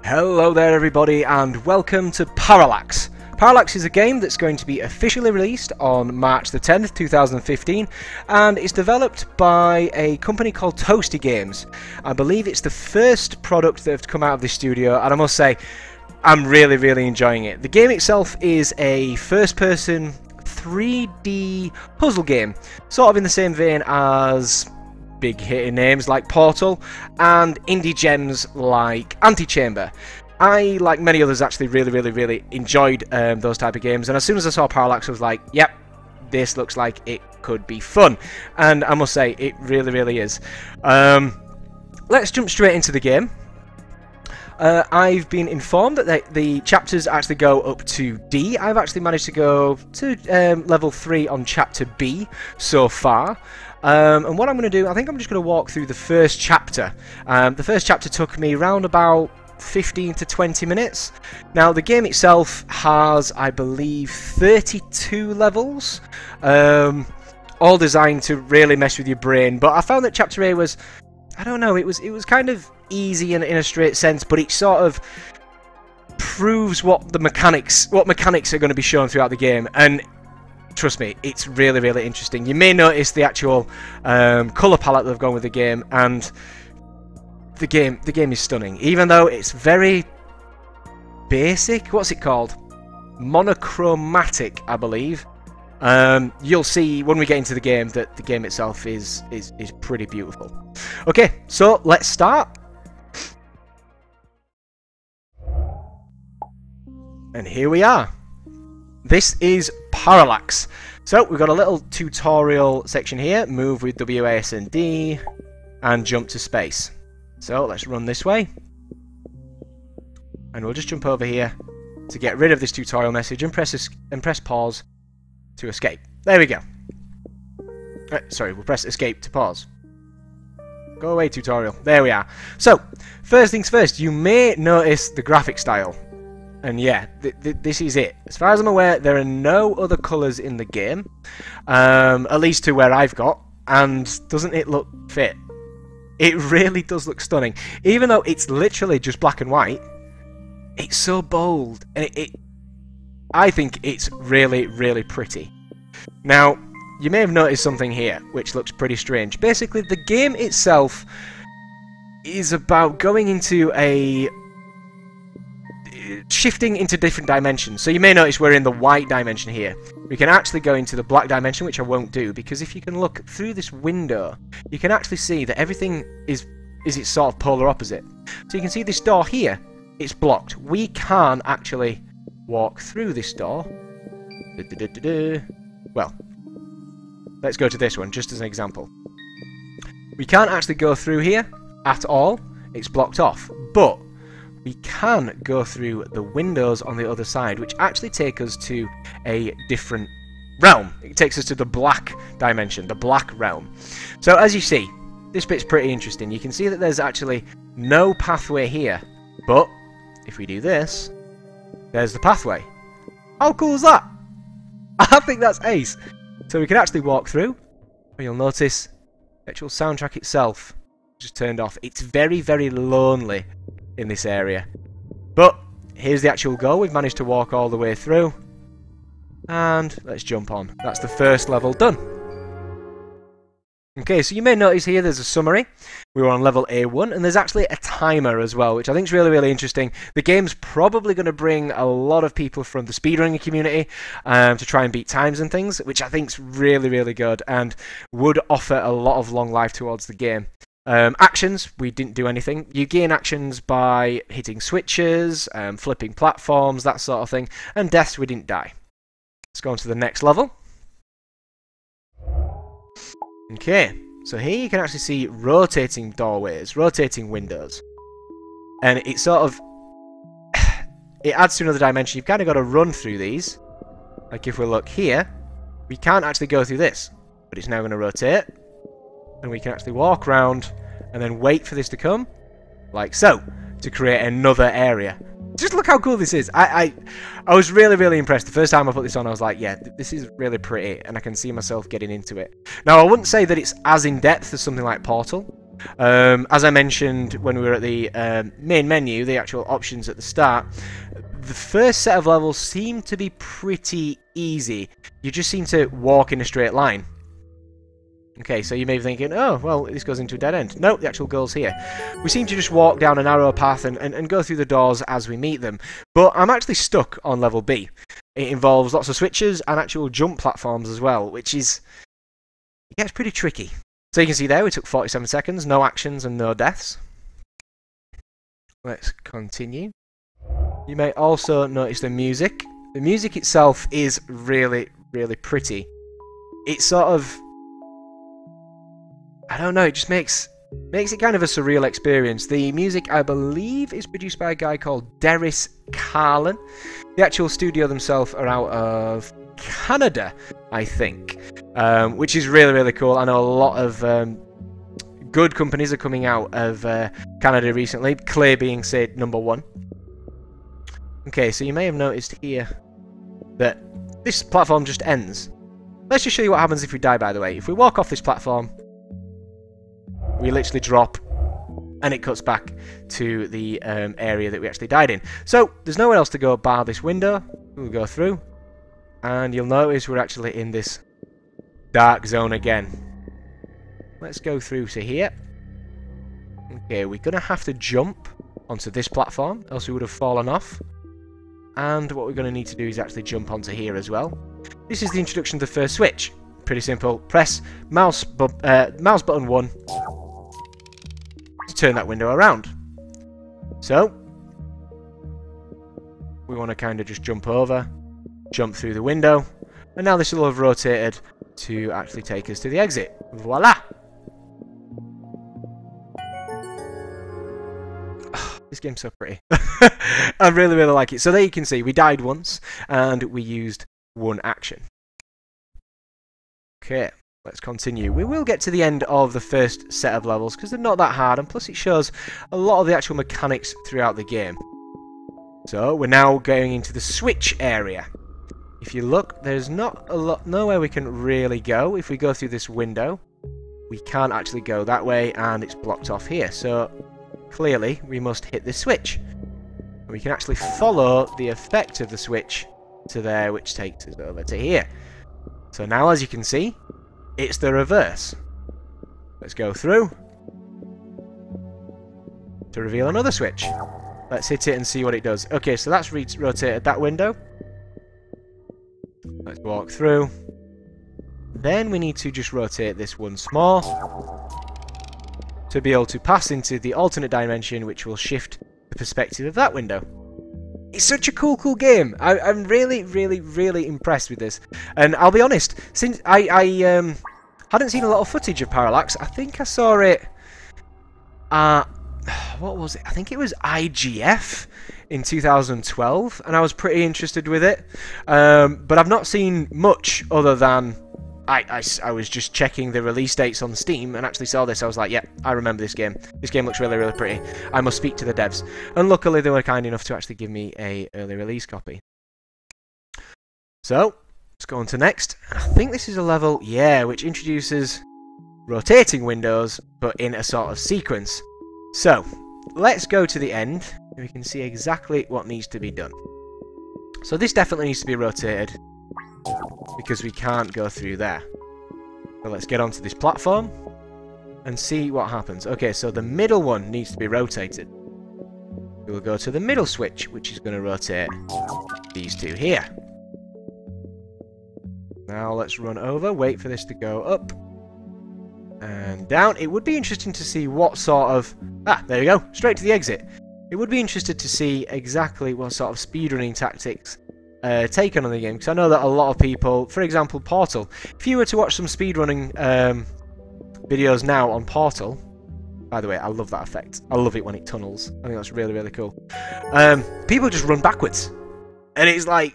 Hello there everybody and welcome to Parallax. Parallax is a game that's going to be officially released on March the 10th, 2015 and it's developed by a company called Toasty Games. I believe it's the first product that have come out of this studio and I must say I'm really enjoying it. The game itself is a first-person 3D puzzle game, sort of in the same vein as big hitting names like Portal and indie gems like Antichamber. I, like many others, actually really enjoyed those type of games, and as soon as I saw Parallax I was like, yep, this looks like it could be fun, and I must say it really is. Let's jump straight into the game. I've been informed that the chapters actually go up to D. I've actually managed to go to level 3 on chapter B so far. And what I'm going to do, I think I'm just going to walk through the first chapter. The first chapter took me around about 15 to 20 minutes. Now the game itself has, I believe, 32 levels, all designed to really mess with your brain, but I found that chapter A was, I don't know, it was kind of easy in a straight sense, but it sort of proves what mechanics are going to be shown throughout the game, and trust me, it's really interesting. You may notice the actual colour palette they've gone with the game, and the game is stunning. Even though it's very basic, what's it called? Monochromatic, I believe. You'll see when we get into the game that the game itself is pretty beautiful. Okay, so let's start. And here we are. This is Parallax. So we've got a little tutorial section here. Move with W, A, S and D and jump to space. So let's run this way. And we'll just jump over here to get rid of this tutorial message and press pause to escape. There we go. Sorry, we'll press escape to pause. Go away, tutorial. There we are. So, first things first, you may notice the graphic style. And yeah, this is it. As far as I'm aware, there are no other colours in the game, at least to where I've got, and doesn't it look fit? It really does look stunning. Even though it's literally just black and white, it's so bold, and I think it's really pretty. Now, you may have noticed something here, which looks pretty strange. Basically, the game itself is about going into shifting into different dimensions. So you may notice we're in the white dimension here. We can actually go into the black dimension, which I won't do, because if you can look through this window, you can actually see that everything is its sort of polar opposite. So you can see this door here, it's blocked. We can actually walk through this door. Well, let's go to this one, just as an example. We can't actually go through here at all. It's blocked off. But we can go through the windows on the other side, which actually take us to a different realm. It takes us to the black dimension, the black realm. So as you see, this bit's pretty interesting. You can see that there's actually no pathway here, but if we do this, there's the pathway. How cool is that? I think that's ace. So we can actually walk through, and you'll notice the actual soundtrack itself just turned off. It's very lonely in this area. But here's the actual goal. We've managed to walk all the way through. And let's jump on. That's the first level done. Okay, so you may notice here there's a summary. We were on level A1, and there's actually a timer as well, which I think is really interesting. The game's probably going to bring a lot of people from the speedrunning community to try and beat times and things, which I think is really good and would offer a lot of long life towards the game. Actions, we didn't do anything. You gain actions by hitting switches, flipping platforms, that sort of thing. And deaths, we didn't die. Let's go on to the next level. Okay, so here you can actually see rotating doorways, rotating windows. And it sort of it adds to another dimension. You've kind of got to run through these. Like if we look here, we can't actually go through this, but it's now going to rotate. And we can actually walk around and then wait for this to come, like so, to create another area. Just look how cool this is. I was really impressed. The first time I put this on, I was like, yeah, this is really pretty, and I can see myself getting into it. Now, I wouldn't say that it's as in-depth as something like Portal, As I mentioned when we were at the main menu, the actual options at the start, the first set of levels seem to be pretty easy. You just seem to walk in a straight line. Okay, so you may be thinking, oh, well, this goes into a dead end. No, the actual goal's here. We seem to just walk down a narrow path and go through the doors as we meet them. But I'm actually stuck on level B. It involves lots of switches and actual jump platforms as well, which is... it gets pretty tricky. So you can see there, we took 47 seconds, no actions and no deaths. Let's continue. You may also notice the music. The music itself is really, really pretty. It's sort of... I don't know, it just makes it kind of a surreal experience. The music, I believe, is produced by a guy called Darius Carlin. The actual studio themselves are out of Canada, I think, which is really, really cool. I know a lot of good companies are coming out of Canada recently, Clay being, say, #1. Okay, so you may have noticed here that this platform just ends. Let's just show you what happens if we die, by the way. If we walk off this platform, we literally drop, and it cuts back to the area that we actually died in. So, there's nowhere else to go bar this window. We'll go through, and you'll notice we're actually in this dark zone again. Let's go through to here. Okay, we're going to have to jump onto this platform, else we would have fallen off. And what we're going to need to do is actually jump onto here as well. This is the introduction to the first switch. Pretty simple. Press mouse button 1 to turn that window around. So, we want to kind of just jump over, jump through the window, and now this will have rotated to actually take us to the exit. Voila! This game's so pretty. I really, really like it. So there you can see, we died once, and we used one action. Okay, let's continue. We will get to the end of the first set of levels, because they're not that hard, and plus it shows a lot of the actual mechanics throughout the game. So, we're now going into the switch area. If you look, there's nowhere we can really go. If we go through this window, we can't actually go that way, and it's blocked off here. So, clearly, we must hit this switch. And we can actually follow the effect of the switch to there, which takes us over to here. So now, as you can see, it's the reverse. Let's go through to reveal another switch. Let's hit it and see what it does. Okay, so that's rotated that window. Let's walk through. Then we need to just rotate this once more to be able to pass into the alternate dimension, which will shift the perspective of that window. It's such a cool game. I'm really, really, really impressed with this. And I'll be honest, since I hadn't seen a lot of footage of Parallax, I think I saw it what was it? I think it was IGF in 2012, and I was pretty interested with it. But I've not seen much other than I was just checking the release dates on Steam and actually saw this. I was like, yeah, I remember this game. This game looks really, really pretty. I must speak to the devs. And luckily they were kind enough to actually give me a early release copy. So, let's go on to next. I think this is a level, yeah, which introduces rotating windows, but in a sort of sequence. So, let's go to the end, and we can see exactly what needs to be done. So this definitely needs to be rotated, because we can't go through there. So let's get onto this platform and see what happens. Okay, so the middle one needs to be rotated. We will go to the middle switch, which is going to rotate these two here. Now let's run over, wait for this to go up and down. It would be interesting to see what sort of... Ah, there we go, straight to the exit. It would be interesting to see exactly what sort of speedrunning tactics taken on the game, because I know that a lot of people, for example Portal, if you were to watch some speedrunning videos now on Portal, by the way, I love that effect, I love it when it tunnels, I think that's really, really cool. People just run backwards, and it's like,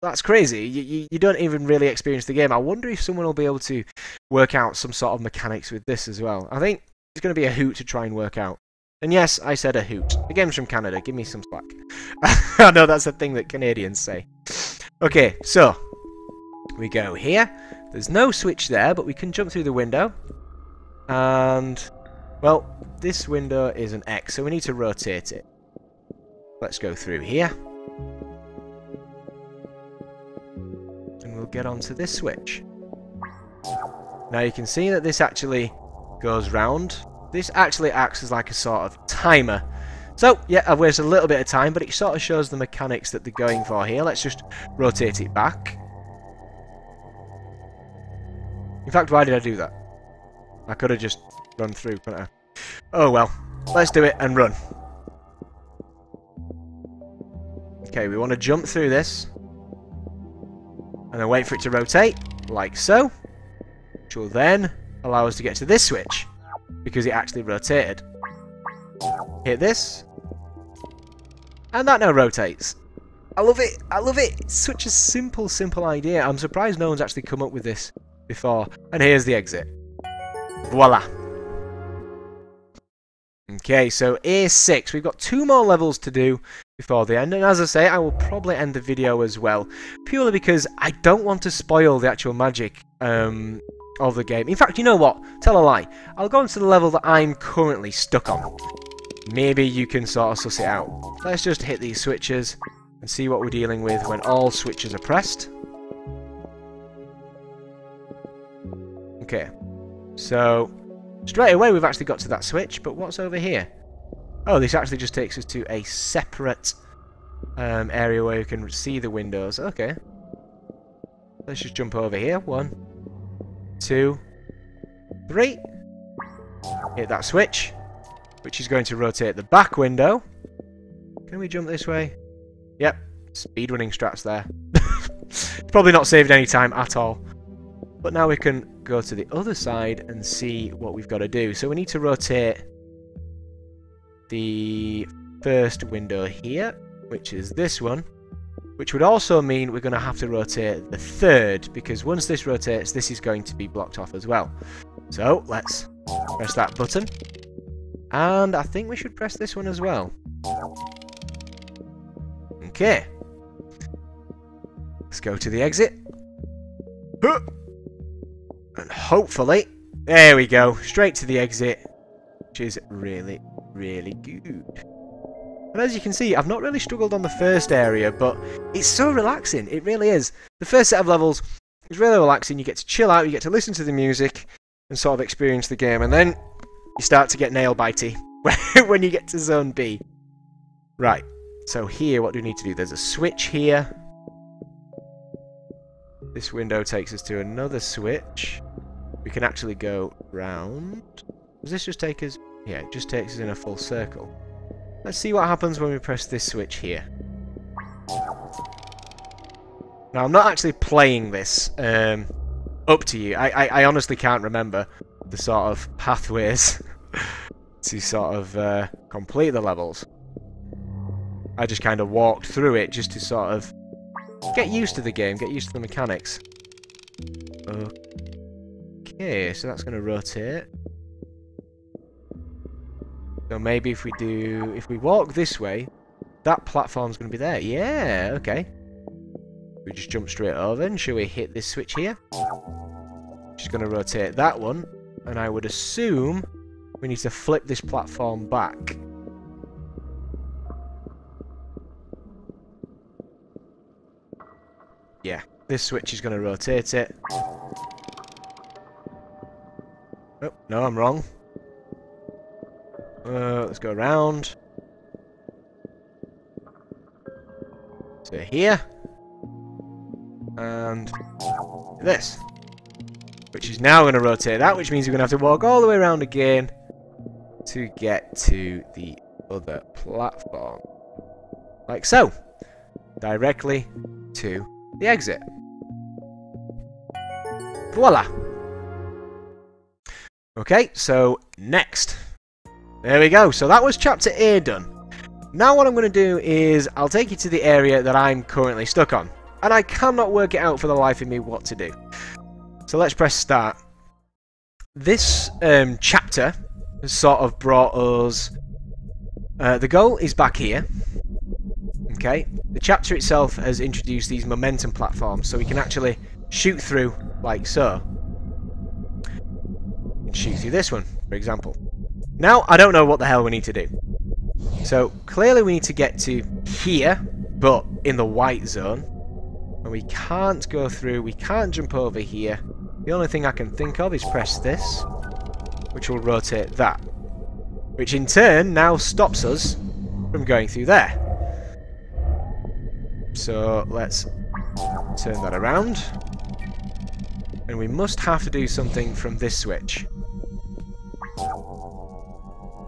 that's crazy, you don't even really experience the game. I wonder if someone will be able to work out some sort of mechanics with this as well. I think it's going to be a hoot to try and work out. And yes, I said a hoot. The game's from Canada, give me some slack. I know that's a thing that Canadians say. Okay, so, we go here. There's no switch there, but we can jump through the window. And Well, this window is an X, so we need to rotate it. Let's go through here. And we'll get onto this switch. Now you can see that this actually goes round. This actually acts as like a sort of timer. So, yeah, I've wasted a little bit of time, but it sort of shows the mechanics that they're going for here. Let's just rotate it back. In fact, why did I do that? I could have just run through, couldn't I? Oh well, let's do it and run. Okay, we want to jump through this. And then wait for it to rotate, like so. Which will then allow us to get to this switch, because it actually rotated. Hit this. And that now rotates. I love it, I love it! It's such a simple idea. I'm surprised no one's actually come up with this before. And here's the exit. Voila! Okay, so A6. We've got 2 more levels to do before the end. And as I say, I will probably end the video as well. Purely because I don't want to spoil the actual magic of the game. In fact, you know what? Tell a lie. I'll go into the level that I'm currently stuck on. Maybe you can sort of suss it out. Let's just hit these switches and see what we're dealing with when all switches are pressed. Okay. So, straight away we've actually got to that switch, but what's over here? Oh, this actually just takes us to a separate area where you can see the windows. Okay. Let's just jump over here. 1, 2, 3. Hit that switch, which is going to rotate the back window. Can we jump this way? Yep. Speedrunning strats there. Probably not saved any time at all. But now we can go to the other side and see what we've got to do. So we need to rotate the first window here, which is this one, which would also mean we're going to have to rotate the third, because once this rotates, this is going to be blocked off as well. So let's press that button, and I think we should press this one as well. Okay, let's go to the exit. And hopefully, there we go, straight to the exit, which is really, really good. And as you can see, I've not really struggled on the first area, but it's so relaxing, it really is. The first set of levels is really relaxing, you get to chill out, you get to listen to the music, and sort of experience the game, and then you start to get nail-bitey when you get to Zone B. Right, so here, what do we need to do? There's a switch here. This window takes us to another switch. We can actually go round. Does this just take us? Yeah, it just takes us in a full circle. Let's see what happens when we press this switch here. Now, I'm not actually playing this up to you. I honestly can't remember the sort of pathways to sort of complete the levels. I just kind of walked through it just to sort of get used to the game, get used to the mechanics. Okay, so that's going to rotate. So maybe if we walk this way, that platform's going to be there. Yeah, okay. We just jump straight over, and shall we hit this switch here? Just going to rotate that one, and I would assume we need to flip this platform back. Yeah, this switch is going to rotate it. Oh, no, I'm wrong. Let's go around. So here. And this. Which is now going to rotate that, which means we're going to have to walk all the way around again to get to the other platform. Like so. Directly to the exit. Voila! Okay, so next. There we go. So that was Chapter A done. Now what I'm going to do is I'll take you to the area that I'm currently stuck on. And I cannot work it out for the life of me what to do. So let's press start. This chapter has sort of brought us... the goal is back here. Okay. The chapter itself has introduced these momentum platforms, so we can actually shoot through like so. And shoot through this one, for example. Now, I don't know what the hell we need to do. So, clearly we need to get to here, but in the white zone. And we can't go through, we can't jump over here. The only thing I can think of is press this, which will rotate that. Which in turn now stops us from going through there. So, let's turn that around. And we must have to do something from this switch.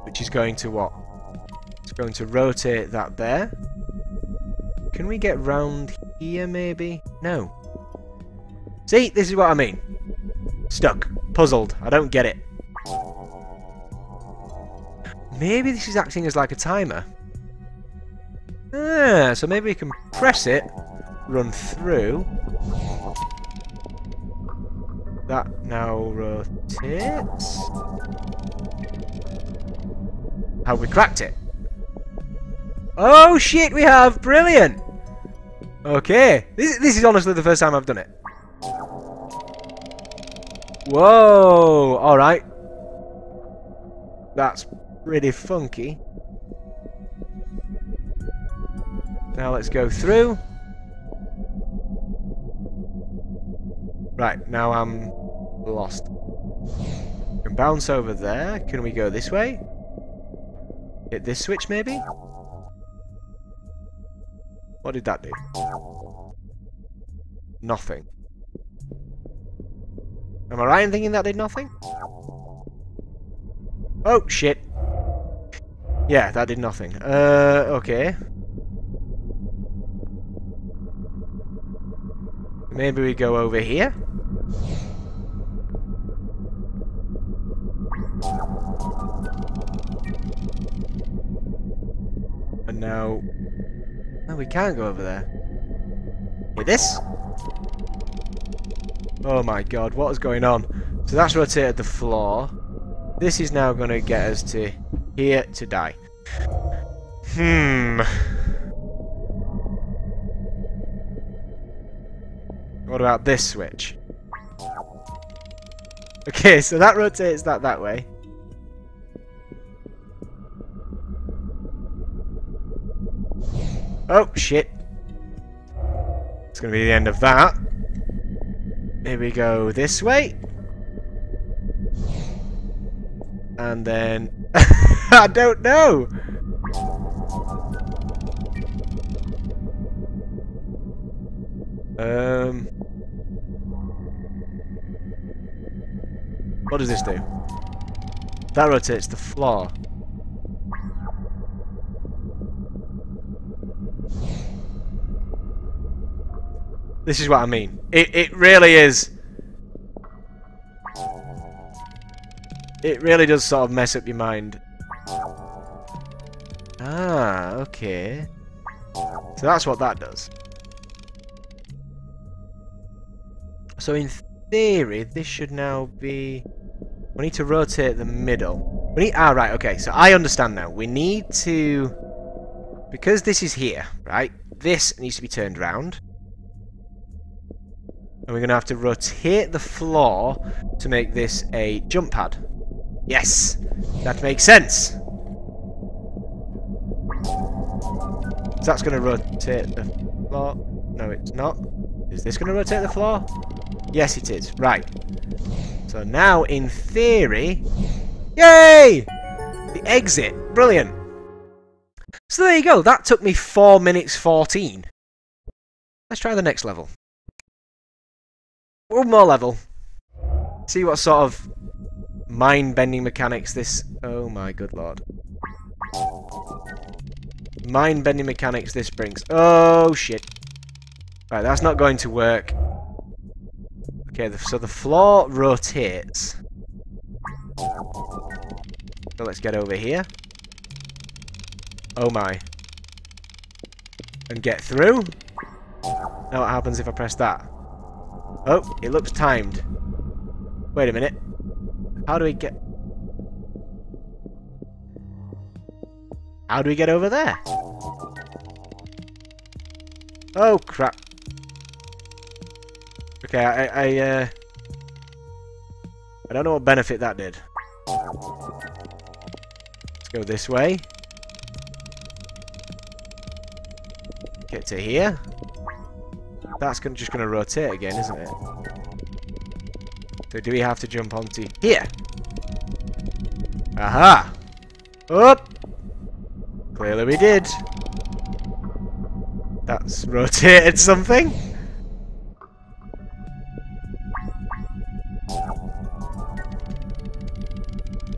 Which is going to what? It's going to rotate that there. Can we get round here, maybe? No. See, this is what I mean. Stuck. Puzzled. I don't get it. Maybe this is acting as like a timer. Ah, so maybe we can press it, run through. That now rotates. Have we cracked it? Oh shit, we have! Brilliant! Okay, this is honestly the first time I've done it. Whoa! Alright. That's pretty funky. Now let's go through. Right, now I'm lost. We can bounce over there. Can we go this way? Hit this switch, maybe? What did that do? Nothing. Am I right in thinking that did nothing? Oh, shit. Yeah, that did nothing. Okay. Maybe we go over here? And now... No, we can't go over there. Hit this? Oh my god, what is going on? So that's rotated the floor. This is now going to get us to here to die. What about this switch? Okay, so that rotates that way. Oh, shit. It's going to be the end of that. Here we go this way. And then... I don't know! What does this do? That rotates the floor. This is what I mean. It really is. It really does sort of mess up your mind. Ah, okay. So that's what that does. So in theory, this should now be... We need to rotate the middle. We need... Ah, right, okay. So I understand now. We need to... Because this is here, right? This needs to be turned round. And we're going to have to rotate the floor to make this a jump pad. Yes! That makes sense! So that's going to rotate the floor. No, it's not. Is this going to rotate the floor? Yes, it is. Right. So now, in theory... Yay! The exit. Brilliant. So there you go. That took me 4 minutes 14. Let's try the next level. One more level. See what sort of mind-bending mechanics this... Oh my good lord. Mind-bending mechanics this brings. Oh shit. Right, that's not going to work. Okay, so the floor rotates. So let's get over here. Oh my. And get through. Now what happens if I press that? Oh, it looks timed. Wait a minute. How do we get... How do we get over there? Oh, crap. Okay, I don't know what benefit that did. Go this way. Get to here. That's just going to rotate again, isn't it? So do we have to jump onto here? Aha! Up! Clearly we did. That's rotated something.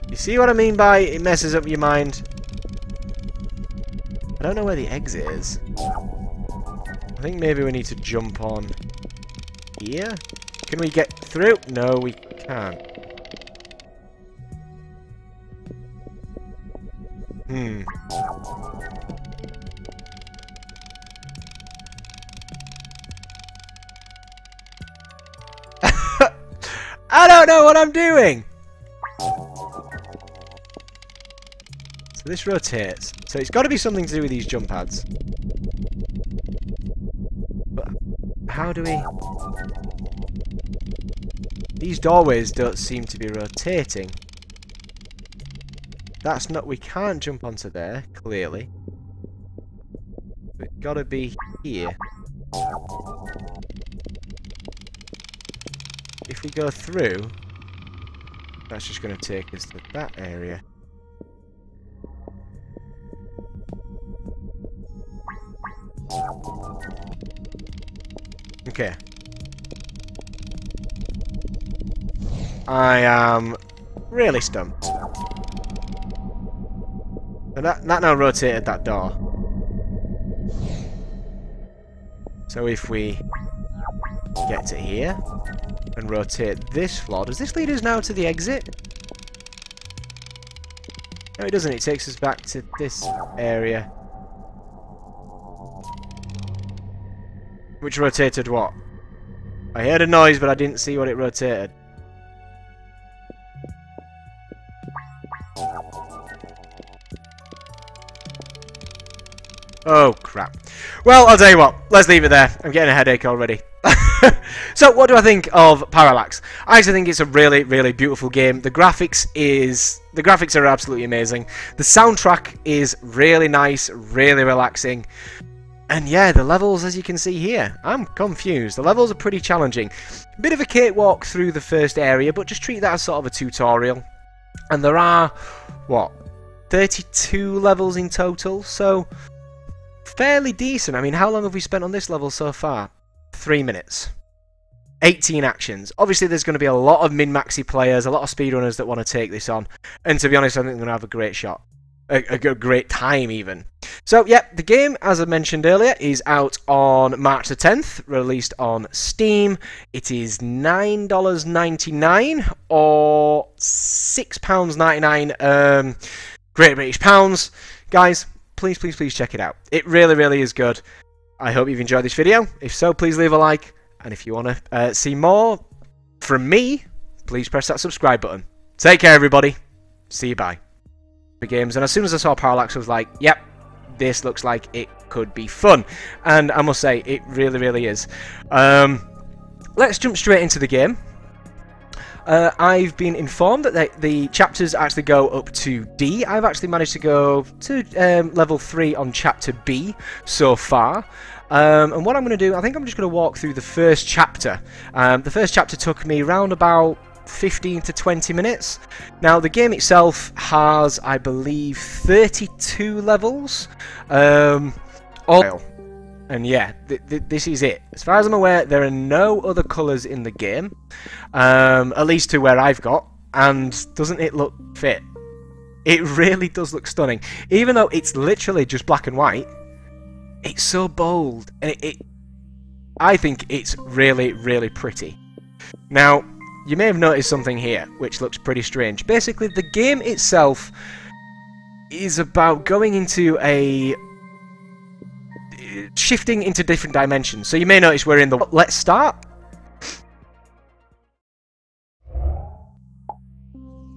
You see what I mean by it messes up your mind? I don't know where the exit is. I think maybe we need to jump on here. Can we get through? No, we can't. I don't know what I'm doing! So this rotates. So it's got to be something to do with these jump pads. But how do we... These doorways don't seem to be rotating. That's not... We can't jump onto there, clearly. It's got to be here. If we go through, that's just going to take us to that area. Okay. I am really stumped. So that now rotated that door. So if we get to here and rotate this floor, does this lead us now to the exit? No, it doesn't. It takes us back to this area. Which rotated what? I heard a noise, but I didn't see what it rotated. Oh, crap. Well, I'll tell you what. Let's leave it there. I'm getting a headache already. So, what do I think of Parallax? I actually think it's a really, really beautiful game. The graphics are absolutely amazing. The soundtrack is really nice, really relaxing. And yeah, the levels, as you can see here, I'm confused. The levels are pretty challenging. Bit of a cakewalk through the first area, but just treat that as sort of a tutorial. And there are, what, 32 levels in total, so fairly decent. I mean, how long have we spent on this level so far? 3 minutes. 18 actions. Obviously, there's going to be a lot of min-maxy players, a lot of speedrunners that want to take this on. And to be honest, I think they're going to have a great shot. A great time, even. So, yeah, the game, as I mentioned earlier, is out on March the 10th, released on Steam. It is $9.99 or £6.99 Great British Pounds. Guys, please, please, please check it out. It really, really is good. I hope you've enjoyed this video. If so, please leave a like. And if you want to see more from me, please press that subscribe button. Take care, everybody. See you, bye. Games, and as soon as I saw Parallax, I was like, yep, this looks like it could be fun. And I must say, it really, really is. Let's jump straight into the game. I've been informed that the chapters actually go up to D. I've actually managed to go to level 3 on chapter B so far. And what I'm going to do, I think I'm just going to walk through the first chapter. The first chapter took me round about 15 to 20 minutes. Now, the game itself has, I believe, 32 levels. And yeah, this is it. As far as I'm aware, there are no other colours in the game, at least to where I've got, and doesn't it look fit? It really does look stunning. Even though it's literally just black and white, it's so bold, and I think it's really, really pretty. Now, you may have noticed something here, which looks pretty strange. Basically, the game itself is about going into shifting into different dimensions. So you may notice we're in the... Let's start.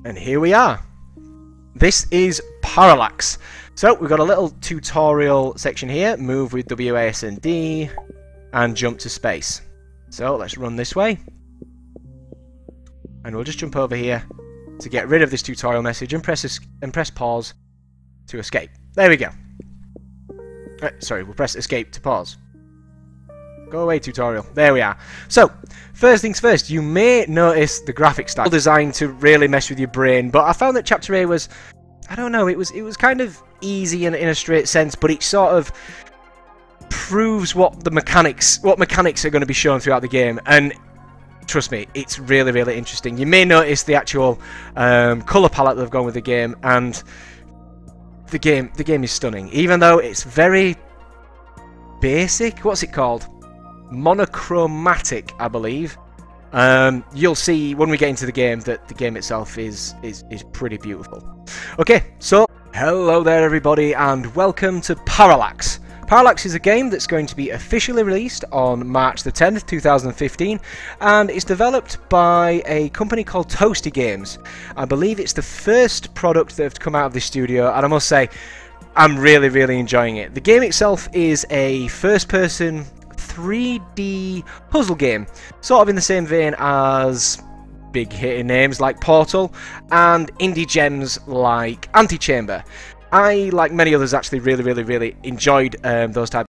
And here we are. This is Parallax. So we've got a little tutorial section here. Move with W, A, S, and D. And jump to space. So let's run this way. And we'll just jump over here to get rid of this tutorial message and press pause to escape. There we go. Sorry, we'll press escape to pause. Go away, tutorial. There we are. So, first things first, you may notice the graphic style designed to really mess with your brain, but I found that Chapter A was, I don't know, it was kind of easy in a straight sense, but it sort of proves what mechanics are going to be shown throughout the game, and trust me, it's really, really interesting. You may notice the actual colour palette they've gone with the game, and the game is stunning, even though it's very basic. What's it called? Monochromatic, I believe. You'll see when we get into the game that the game itself is pretty beautiful. Okay, so hello there everybody and welcome to Parallax. Parallax is a game that's going to be officially released on March the 10th, 2015, and it's developed by a company called Toasty Games. I believe it's the first product that have come out of this studio, and I must say, I'm really, really enjoying it. The game itself is a first-person 3D puzzle game, sort of in the same vein as big hitting names like Portal and indie gems like Antichamber. I, like many others, actually really enjoyed those types